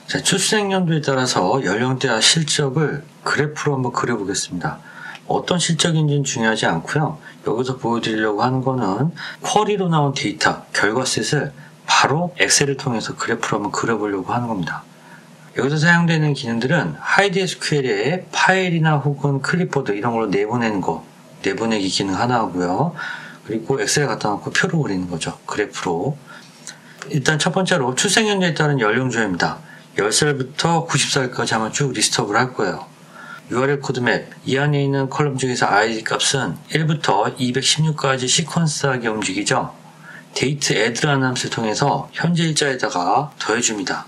자, 출생연도에 따라서 연령대와 실적을 그래프로 한번 그려보겠습니다. 어떤 실적인지는 중요하지 않고요. 여기서 보여드리려고 하는 거는 쿼리로 나온 데이터, 결과셋을 바로 엑셀을 통해서 그래프로 한번 그려보려고 하는 겁니다. 여기서 사용되는 기능들은 하이드 SQL에 파일이나 혹은 클립보드 이런 걸로 내보내기 기능 하나 하고요. 그리고 엑셀에 갖다 놓고 표로 그리는 거죠. 그래프로. 일단 첫 번째로 출생연도에 따른 연령조회입니다. 10살부터 90살까지 한번 쭉 리스트업을 할 거예요. URL 코드맵, 이 안에 있는 컬럼 중에서 ID 값은 1부터 216까지 시퀀스하게 움직이죠. 데이트 애드라는 함수를 통해서 현재 일자에다가 더해줍니다.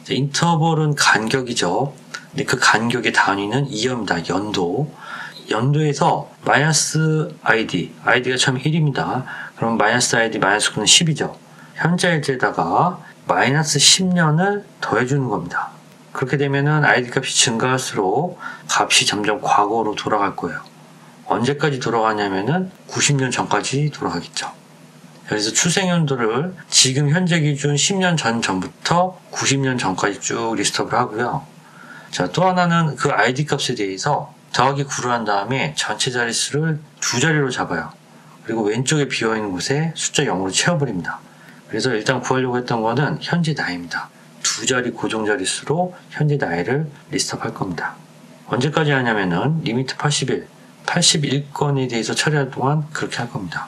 인터벌은 간격이죠. 근데 그 간격의 단위는 이어입니다. 연도에서 마이너스 id가 처음 1입니다. 그럼 마이너스 id 마이너스 9는 10이죠. 현재 일자에다가 마이너스 10년을 더해주는 겁니다. 그렇게 되면은 id 값이 증가할수록 값이 점점 과거로 돌아갈 거예요. 언제까지 돌아가냐면은 90년 전까지 돌아가겠죠. 그래서 출생연도를 지금 현재 기준 10년 전부터 90년 전까지 쭉 리스트업을 하고요. 자, 또 하나는 그 id 값에 대해서 더하기 9를 한 다음에 전체 자릿수를 두 자리로 잡아요. 그리고 왼쪽에 비어있는 곳에 숫자 0으로 채워버립니다. 그래서 일단 구하려고 했던 거는 현재 나이입니다. 두 자리 고정 자릿수로 현재 나이를 리스트업 할 겁니다. 언제까지 하냐면은 리미트 81건에 대해서 처리할 동안 그렇게 할 겁니다.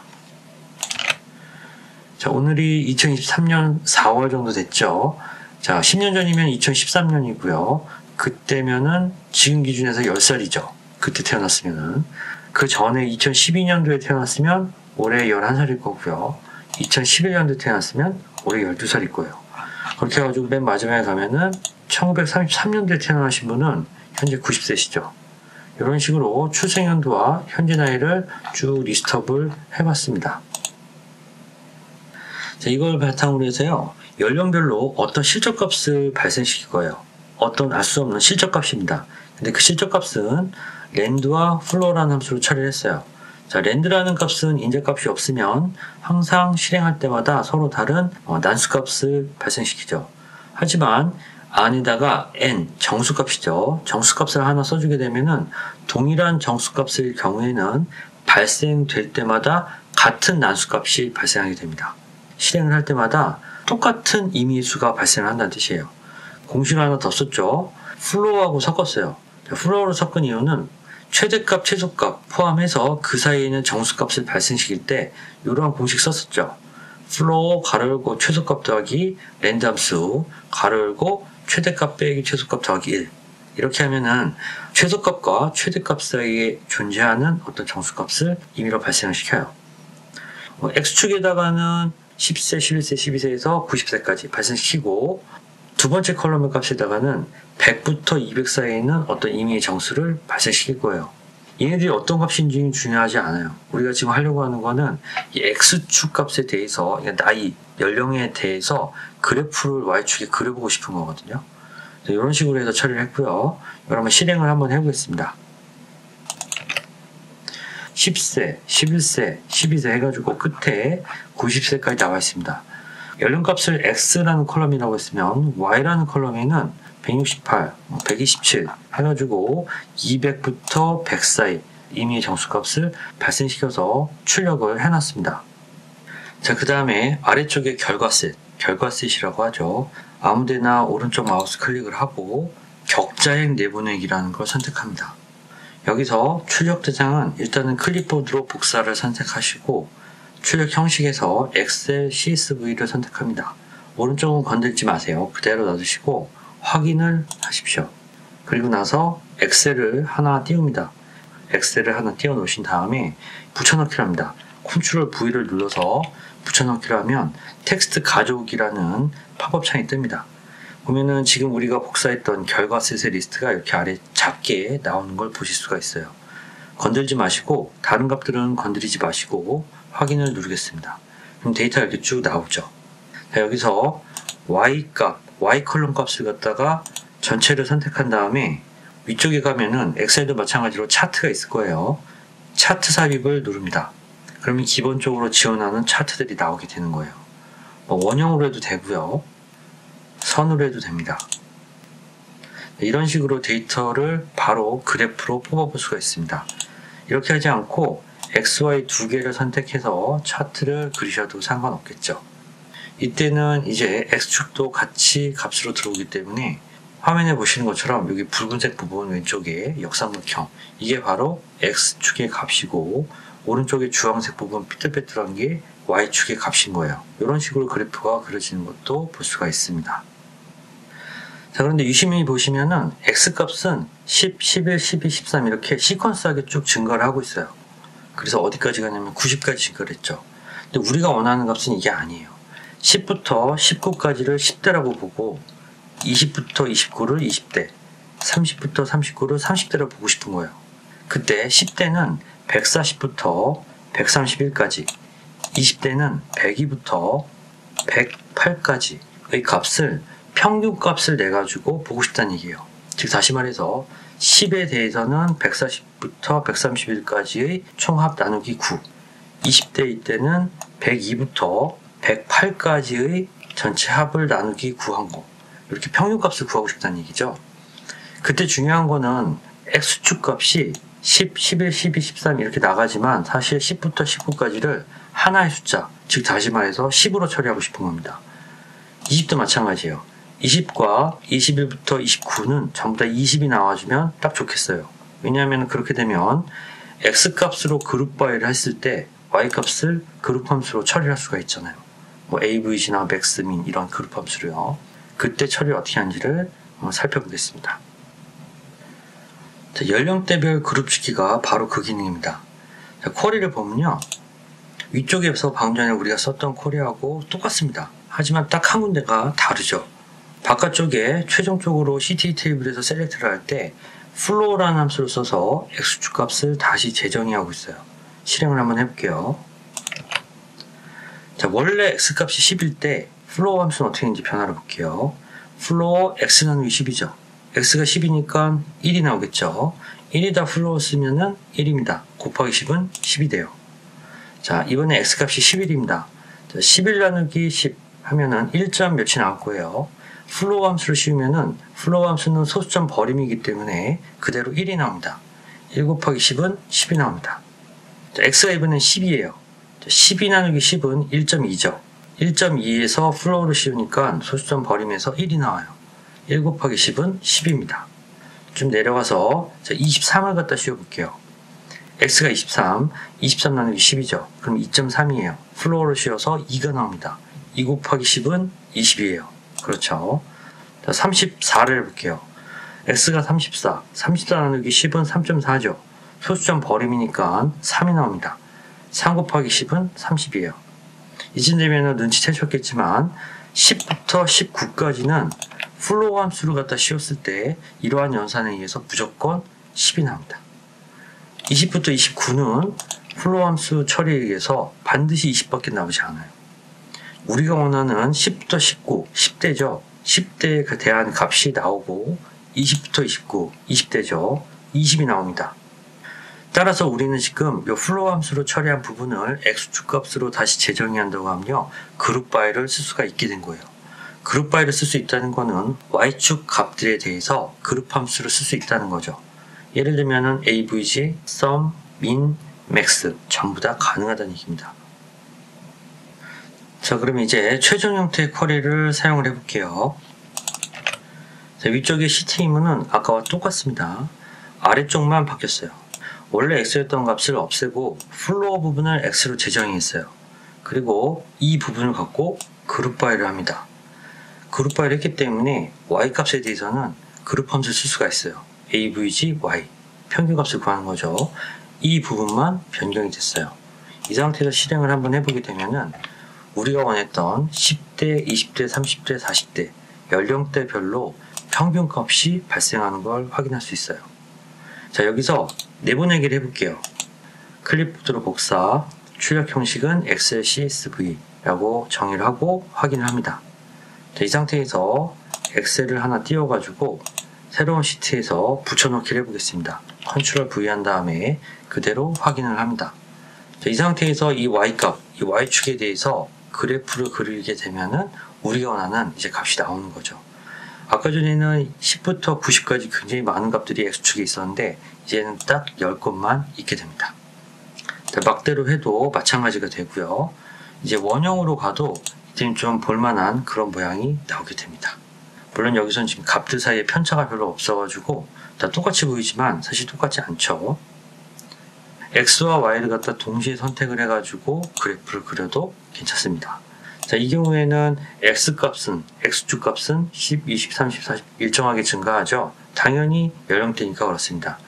자, 오늘이 2023년 4월 정도 됐죠. 자, 10년 전이면 2013년이고요. 그때면은 지금 기준에서 10살이죠. 그때 태어났으면은. 그 전에 2012년도에 태어났으면 올해 11살일 거고요. 2011년도에 태어났으면 올해 12살일 거예요. 그렇게 해가지고 맨 마지막에 가면은 1933년도에 태어나신 분은 현재 90세시죠. 이런 식으로 출생연도와 현재 나이를 쭉 리스트업을 해봤습니다. 자, 이걸 바탕으로 해서요, 연령별로 어떤 실적값을 발생시킬 거예요. 어떤 알 수 없는 실적값입니다. 근데 그 실적값은 랜드와 플로어라는 함수로 처리를 했어요. 자, 랜드라는 값은 인제값이 없으면 항상 실행할 때마다 서로 다른 난수값을 발생시키죠. 하지만 안에다가 n, 정수값이죠. 정수값을 하나 써주게 되면은 동일한 정수값일 경우에는 발생될 때마다 같은 난수값이 발생하게 됩니다. 실행을 할 때마다 똑같은 임의의 수가 발생한다는 뜻이에요. 공식을 하나 더 썼죠. 플로어하고 섞었어요. 플로어로 섞은 이유는 최대값, 최소값 포함해서 그 사이에 있는 정수값을 발생시킬 때 이러한 공식 썼었죠. 플로어 가로 열고 최소값 더하기 랜드 함수 가로 열고 최대값 빼기 최소값 더하기 1. 이렇게 하면은 최소값과 최대값 사이에 존재하는 어떤 정수값을 임의로 발생을 시켜요. X축에다가는 10세, 11세, 12세에서 90세까지 발생시키고, 두 번째 컬럼의 값에다가는 100부터 200 사이에 있는 어떤 임의의 정수를 발생시킬 거예요. 얘네들이 어떤 값인지는 중요하지 않아요. 우리가 지금 하려고 하는 거는 이 X축 값에 대해서, 그러니까 나이, 연령에 대해서 그래프를 Y축에 그려보고 싶은 거거든요. 이런 식으로 해서 처리를 했고요. 그러면 실행을 한번 해보겠습니다. 10세, 11세, 12세 해가지고 끝에 90세까지 나와 있습니다. 연령값을 X라는 컬럼이라고 했으면 Y라는 컬럼에는 168, 127 해가지고 200부터 100 사이 임의의 정수값을 발생시켜서 출력을 해놨습니다. 자, 그 다음에 아래쪽에 결과셋이라고 하죠. 아무데나 오른쪽 마우스 클릭을 하고 격자행 내보내기라는 걸 선택합니다. 여기서 출력 대상은 일단은 클립보드로 복사를 선택하시고 출력 형식에서 엑셀 CSV를 선택합니다. 오른쪽은 건들지 마세요. 그대로 놔두시고 확인을 하십시오. 그리고 나서 엑셀을 하나 띄웁니다. 엑셀을 하나 띄워 놓으신 다음에 붙여넣기를 합니다. 컨트롤 V를 눌러서 붙여넣기를 하면 텍스트 가져오기라는 팝업 창이 뜹니다. 보면은 지금 우리가 복사했던 결과셋의 리스트가 이렇게 아래 작게 나오는 걸 보실 수가 있어요. 건들지 마시고 다른 값들은 건드리지 마시고 확인을 누르겠습니다. 그럼 데이터가 이렇게 쭉 나오죠. 자, 여기서 Y 컬럼 값을 갖다가 전체를 선택한 다음에 위쪽에 가면은 엑셀도 마찬가지로 차트가 있을 거예요. 차트 삽입을 누릅니다. 그러면 기본적으로 지원하는 차트들이 나오게 되는 거예요. 원형으로 해도 되고요. 선으로 해도 됩니다. 이런 식으로 데이터를 바로 그래프로 뽑아볼 수가 있습니다. 이렇게 하지 않고 XY 두 개를 선택해서 차트를 그리셔도 상관없겠죠. 이때는 이제 X축도 같이 값으로 들어오기 때문에 화면에 보시는 것처럼 여기 붉은색 부분 왼쪽에 역삼각형, 이게 바로 X축의 값이고 오른쪽에 주황색 부분 삐뚤빼뚤한 게 Y축의 값인 거예요. 이런 식으로 그래프가 그려지는 것도 볼 수가 있습니다. 자, 그런데 유심히 보시면은 X값은 10, 11, 12, 13 이렇게 시퀀스하게 쭉 증가를 하고 있어요. 그래서 어디까지 가냐면 90까지 증가를 했죠. 근데 우리가 원하는 값은 이게 아니에요. 10부터 19까지를 10대라고 보고 20부터 29를 20대, 30부터 39를 30대라고 보고 싶은 거예요. 그때 10대는 140부터 131까지, 20대는 102부터 108까지의 값을 평균값을 내가지고 보고 싶다는 얘기예요. 즉 다시 말해서 10에 대해서는 140부터 131까지의 총합 나누기 9, 20대일 때는 102부터 108까지의 전체 합을 나누기 9한 거, 이렇게 평균값을 구하고 싶다는 얘기죠. 그때 중요한 거는 X축 값이 10, 11, 12, 13 이렇게 나가지만 사실 10부터 19까지를 하나의 숫자, 즉 다시 말해서 10으로 처리하고 싶은 겁니다. 20도 마찬가지예요. 20과 21부터 29는 전부 다 20이 나와주면 딱 좋겠어요. 왜냐하면 그렇게 되면 X값으로 그룹 바이를 했을 때 Y값을 그룹 함수로 처리할 수가 있잖아요. 뭐 AVG나 맥스민 이런 그룹 함수로요. 그때 처리를 어떻게 하는지를 살펴보겠습니다. 자, 연령대별 그룹 주기가 바로 그 기능입니다. 자, 쿼리를 보면요. 위쪽에서 방금 전에 우리가 썼던 쿼리하고 똑같습니다. 하지만 딱 한 군데가 다르죠. 바깥쪽에 최종적으로 CT 테이블에서 셀렉트를 할 때 flow라는 함수를 써서 X축 값을 다시 재정의하고 있어요. 실행을 한번 해볼게요. 자, 원래 X값이 10일 때 flow 함수는 어떻게 되는지 변화를 볼게요. flow X 나누기 10이죠. X가 10이니까 1이 나오겠죠. 1이다 flow 쓰면은 1입니다. 곱하기 10은 10이 돼요. 자, 이번에 X값이 11입니다. 11 나누기 10 하면은 1점 몇이 나올 거예요. 플로우 함수를 씌우면은 플로우 함수는 소수점 버림이기 때문에 그대로 1이 나옵니다. 1 곱하기 10은 10이 나옵니다. 자, X가 이번엔 10이에요. 12 나누기 10은 1.2죠. 1.2에서 플로우를 씌우니까 소수점 버림에서 1이 나와요. 1 곱하기 10은 10입니다. 좀 내려가서 23을 갖다 씌워볼게요. X가 23, 23 나누기 10이죠. 그럼 2.3이에요. 플로우를 씌워서 2가 나옵니다. 2 곱하기 10은 20이에요. 그렇죠. 자, 34를 해볼게요. X가 34, 34 나누기 10은 3.4죠. 소수점 버림이니까 3이 나옵니다. 3 곱하기 10은 30이에요. 이쯤 되면 눈치채셨겠지만 10부터 19까지는 플로우 함수를 갖다 씌웠을 때 이러한 연산에 의해서 무조건 10이 나옵니다. 20부터 29는 플로우 함수 처리에 의해서 반드시 20밖에 나오지 않아요. 우리가 원하는 10부터 19, 10대죠. 10대에 대한 값이 나오고 20부터 29, 20대죠. 20이 나옵니다. 따라서 우리는 지금 이 플로우 함수로 처리한 부분을 X축 값으로 다시 재정의한다고 하면요. 그룹 바이를 쓸 수가 있게 된 거예요. 그룹 바이를 쓸 수 있다는 거는 Y축 값들에 대해서 그룹 함수를 쓸 수 있다는 거죠. 예를 들면은 AVG, sum, min, max 전부 다 가능하다는 얘기입니다. 자, 그럼 이제 최종 형태의 쿼리를 사용을 해볼게요. 자, 위쪽의 CT이문은 아까와 똑같습니다. 아래쪽만 바뀌었어요. 원래 X였던 값을 없애고 플로어 부분을 X로 재정의했어요. 그리고 이 부분을 갖고 그룹 바이를 합니다. 그룹 바이를 했기 때문에 Y 값에 대해서는 그룹 함수를 쓸 수가 있어요. AVG, Y 평균값을 구하는 거죠. 이 부분만 변경이 됐어요. 이 상태에서 실행을 한번 해보게 되면은 우리가 원했던 10대, 20대, 30대, 40대 연령대별로 평균값이 발생하는 걸 확인할 수 있어요. 자, 여기서 내보내기를 해볼게요. 클립보드로 복사, 출력 형식은 엑셀 CSV라고 정의를 하고 확인을 합니다. 자, 이 상태에서 엑셀을 하나 띄워가지고 새로운 시트에서 붙여넣기를 해보겠습니다. 컨트롤 V 한 다음에 그대로 확인을 합니다. 자, 이 상태에서 이 Y값, 이 Y축에 대해서 그래프를 그리게 되면은 우리가 원하는 이제 값이 나오는 거죠. 아까 전에는 10부터 90까지 굉장히 많은 값들이 X축에 있었는데 이제는 딱 10것만 있게 됩니다. 막대로 해도 마찬가지가 되고요. 이제 원형으로 가도 이제는 좀 볼만한 그런 모양이 나오게 됩니다. 물론 여기서는 지금 값들 사이에 편차가 별로 없어가지고 다 똑같이 보이지만 사실 똑같지 않죠. X와 Y를 갖다 동시에 선택을 해가지고 그래프를 그려도 괜찮습니다. 자, 이 경우에는 X값은, X축 값은 10, 20, 30, 40 일정하게 증가하죠. 당연히 연령대니까 그렇습니다.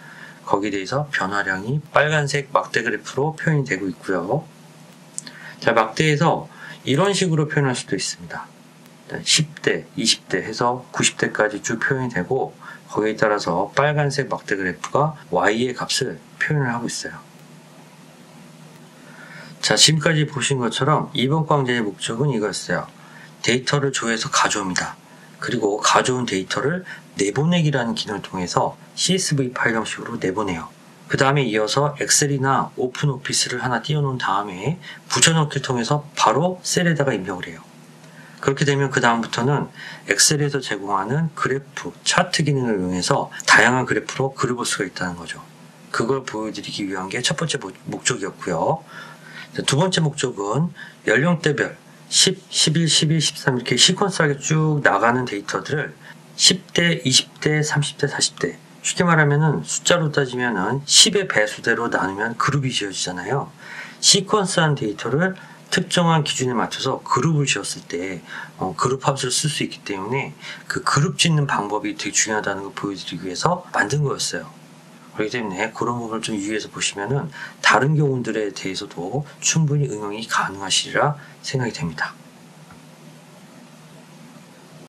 거기에 대해서 변화량이 빨간색 막대 그래프로 표현이 되고 있고요. 자, 막대에서 이런 식으로 표현할 수도 있습니다. 10대, 20대 해서 90대까지 쭉 표현이 되고 거기에 따라서 빨간색 막대 그래프가 Y의 값을 표현을 하고 있어요. 자, 지금까지 보신 것처럼 이번 강좌의 목적은 이거였어요. 데이터를 조회해서 가져옵니다. 그리고 가져온 데이터를 내보내기라는 기능을 통해서 CSV 파일 형식으로 내보내요. 그 다음에 이어서 엑셀이나 오픈 오피스를 하나 띄워놓은 다음에 붙여넣기를 통해서 바로 셀에다가 입력을 해요. 그렇게 되면 그 다음부터는 엑셀에서 제공하는 그래프, 차트 기능을 이용해서 다양한 그래프로 그려볼 수가 있다는 거죠. 그걸 보여드리기 위한 게 첫 번째 목적이었고요. 두 번째 목적은 연령대별 10, 11, 12, 13 이렇게 시퀀스하게 쭉 나가는 데이터들을 10대, 20대, 30대, 40대 쉽게 말하면은 숫자로 따지면은 10의 배수대로 나누면 그룹이 지어지잖아요. 시퀀스한 데이터를 특정한 기준에 맞춰서 그룹을 지었을 때 그룹 합수를 쓸 수 있기 때문에 그 그룹 짓는 방법이 되게 중요하다는 걸 보여드리기 위해서 만든 거였어요. 그렇기 때문에 그런 부분을 좀 유의해서 보시면은 다른 경우들에 대해서도 충분히 응용이 가능하시리라 생각이 됩니다.